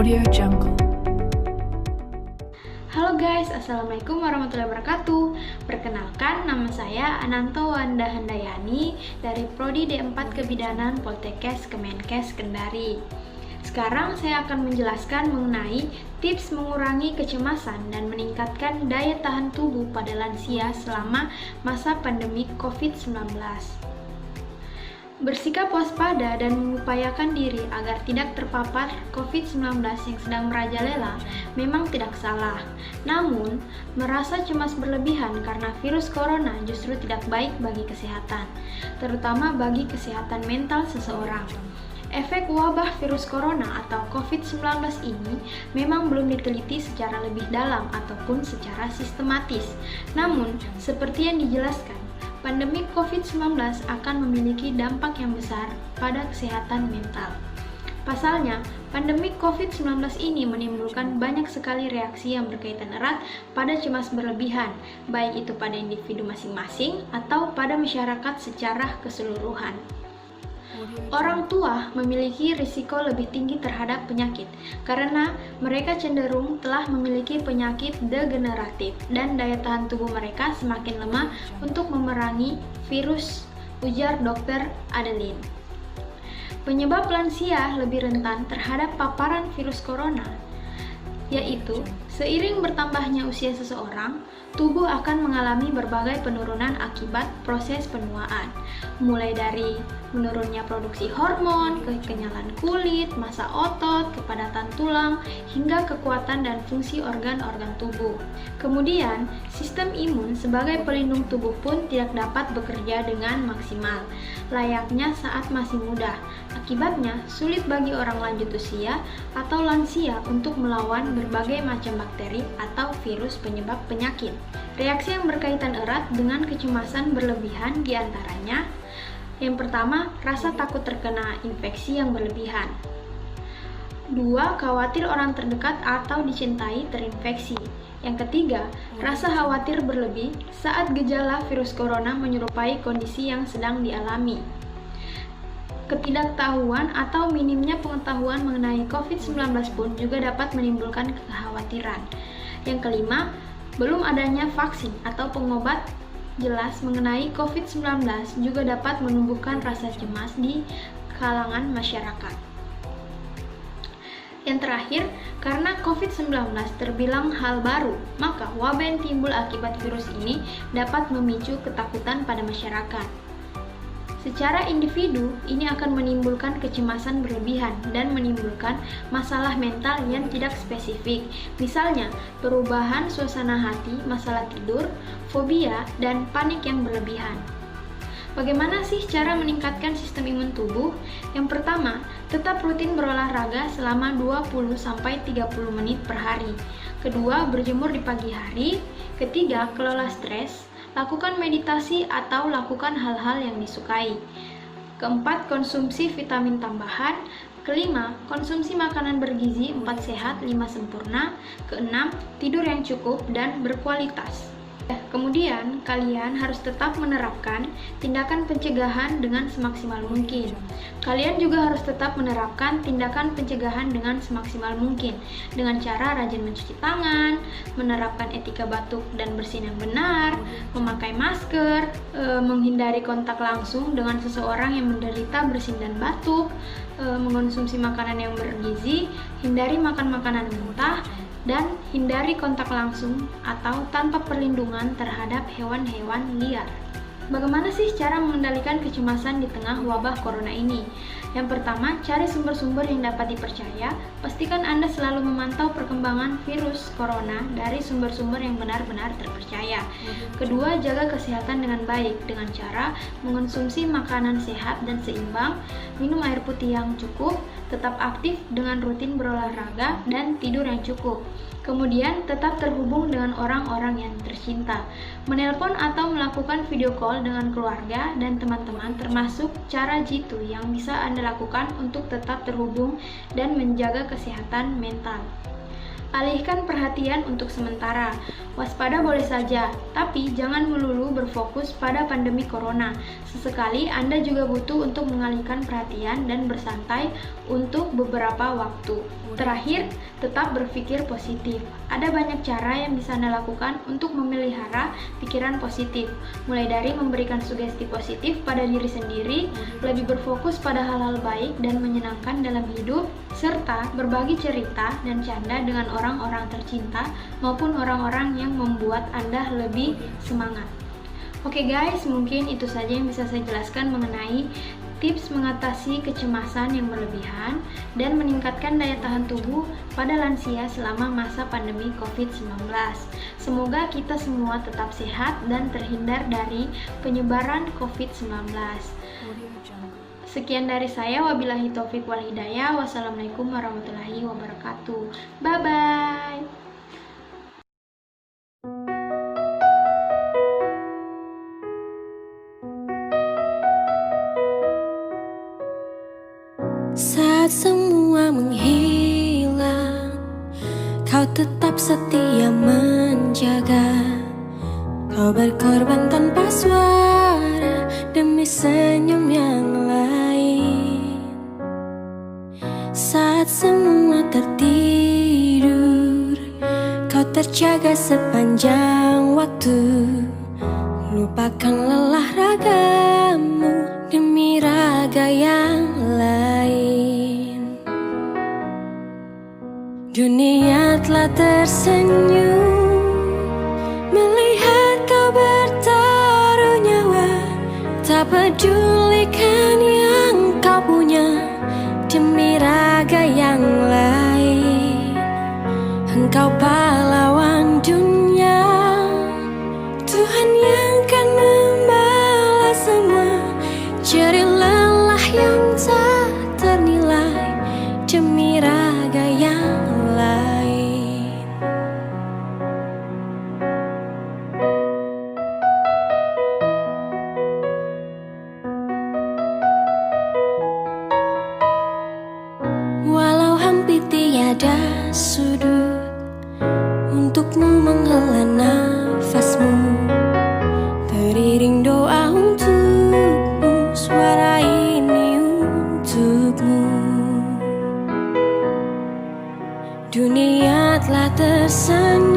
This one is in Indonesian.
Audio Jungle. Halo guys, Assalamualaikum warahmatullahi wabarakatuh. Perkenalkan, nama saya Ananto Wanda Handayani dari Prodi D4 Kebidanan Poltekkes Kemenkes Kendari. Sekarang saya akan menjelaskan mengenai tips mengurangi kecemasan dan meningkatkan daya tahan tubuh pada lansia selama masa pandemi COVID-19. Bersikap waspada dan mengupayakan diri agar tidak terpapar COVID-19 yang sedang merajalela memang tidak salah. Namun, merasa cemas berlebihan karena virus corona justru tidak baik bagi kesehatan, terutama bagi kesehatan mental seseorang. Efek wabah virus corona atau COVID-19 ini memang belum diteliti secara lebih dalam ataupun secara sistematis. Namun, seperti yang dijelaskan, pandemi COVID-19 akan memiliki dampak yang besar pada kesehatan mental. Pasalnya, pandemi COVID-19 ini menimbulkan banyak sekali reaksi yang berkaitan erat pada cemas berlebihan, baik itu pada individu masing-masing atau pada masyarakat secara keseluruhan. Orang tua memiliki risiko lebih tinggi terhadap penyakit karena mereka cenderung telah memiliki penyakit degeneratif dan daya tahan tubuh mereka semakin lemah untuk memerangi virus, ujar Dr. Adeline. Penyebab lansia lebih rentan terhadap paparan virus corona yaitu seiring bertambahnya usia seseorang, tubuh akan mengalami berbagai penurunan akibat proses penuaan, mulai dari menurunnya produksi hormon, kekenyalan kulit, massa otot, kepadatan tulang, hingga kekuatan dan fungsi organ-organ tubuh. Kemudian, sistem imun sebagai pelindung tubuh pun tidak dapat bekerja dengan maksimal, layaknya saat masih muda. Akibatnya, sulit bagi orang lanjut usia atau lansia untuk melawan berbagai macam bakteri atau virus penyebab penyakit. Reaksi yang berkaitan erat dengan kecemasan berlebihan diantaranya: yang pertama, rasa takut terkena infeksi yang berlebihan. 2. Khawatir orang terdekat atau dicintai terinfeksi. Yang ketiga, rasa khawatir berlebih saat gejala virus corona menyerupai kondisi yang sedang dialami. Ketidaktahuan atau minimnya pengetahuan mengenai COVID-19 pun juga dapat menimbulkan kekhawatiran. Yang kelima, belum adanya vaksin atau pengobat jelas mengenai COVID-19 juga dapat menumbuhkan rasa cemas di kalangan masyarakat. Yang terakhir, karena COVID-19 terbilang hal baru, maka wabah yang timbul akibat virus ini dapat memicu ketakutan pada masyarakat. Secara individu, ini akan menimbulkan kecemasan berlebihan dan menimbulkan masalah mental yang tidak spesifik. Misalnya, perubahan suasana hati, masalah tidur, fobia, dan panik yang berlebihan. Bagaimana sih cara meningkatkan sistem imun tubuh? Yang pertama, tetap rutin berolahraga selama 20-30 menit per hari. Kedua, berjemur di pagi hari. Ketiga, kelola stres. Lakukan meditasi atau lakukan hal-hal yang disukai. Keempat, konsumsi vitamin tambahan. Kelima, konsumsi makanan bergizi 4 sehat, 5 sempurna. Keenam, tidur yang cukup dan berkualitas. Kemudian, kalian harus tetap menerapkan tindakan pencegahan dengan semaksimal mungkin. Kalian juga harus tetap menerapkan tindakan pencegahan dengan semaksimal mungkin dengan cara rajin mencuci tangan, menerapkan etika batuk dan bersin yang benar, memakai masker, menghindari kontak langsung dengan seseorang yang menderita bersin dan batuk, mengonsumsi makanan yang bergizi, hindari makan makanan mentah, dan hindari kontak langsung atau tanpa perlindungan terhadap hewan-hewan liar. Bagaimana sih cara mengendalikan kecemasan di tengah wabah corona ini? Yang pertama, cari sumber-sumber yang dapat dipercaya. Pastikan Anda selalu memantau perkembangan virus corona dari sumber-sumber yang benar-benar terpercaya. Kedua, jaga kesehatan dengan baik dengan cara mengonsumsi makanan sehat dan seimbang, minum air putih yang cukup, tetap aktif dengan rutin berolahraga, dan tidur yang cukup. Kemudian, tetap terhubung dengan orang-orang yang tercinta. Menelpon atau melakukan video call dengan keluarga dan teman-teman termasuk cara jitu yang bisa Anda lakukan untuk tetap terhubung dan menjaga kesehatan mental. Alihkan perhatian untuk sementara. Waspada boleh saja, tapi jangan melulu berfokus pada pandemi corona. Sesekali Anda juga butuh untuk mengalihkan perhatian dan bersantai untuk beberapa waktu. Terakhir, tetap berpikir positif. Ada banyak cara yang bisa Anda lakukan untuk memelihara pikiran positif, mulai dari memberikan sugesti positif pada diri sendiri, lebih berfokus pada hal-hal baik dan menyenangkan dalam hidup, serta berbagi cerita dan canda dengan orang-orang tercinta maupun orang-orang yang membuat Anda lebih semangat. Oke guys, mungkin itu saja yang bisa saya jelaskan mengenai tips mengatasi kecemasan yang berlebihan dan meningkatkan daya tahan tubuh pada lansia selama masa pandemi COVID-19. Semoga kita semua tetap sehat dan terhindar dari penyebaran COVID-19. Sekian dari saya, wabillahi taufik wal hidayah. Wassalamualaikum warahmatullahi wabarakatuh. Bye-bye. Saat semua menghilang, kau tetap setia menjaga. Kau berkorban tanpa suara demi senyum yang lain. Saat semua tertidur, kau terjaga sepanjang waktu. Lupakan lelah ragamu demi raga yang lain. Dunia telah tersenyum melihat kau bertaruh nyawa. Tak pedulikan yang kau punya demi raga yang lain. Engkau pahlawan dunia, Tuhan yang kan membalas semua jerih lelah yang tak ternilai demi raga yang lain. Walau hampir tiada sudut untukmu menghela nafasmu, teriring doa untukmu, suara ini untukmu. Dunia telah tersenyum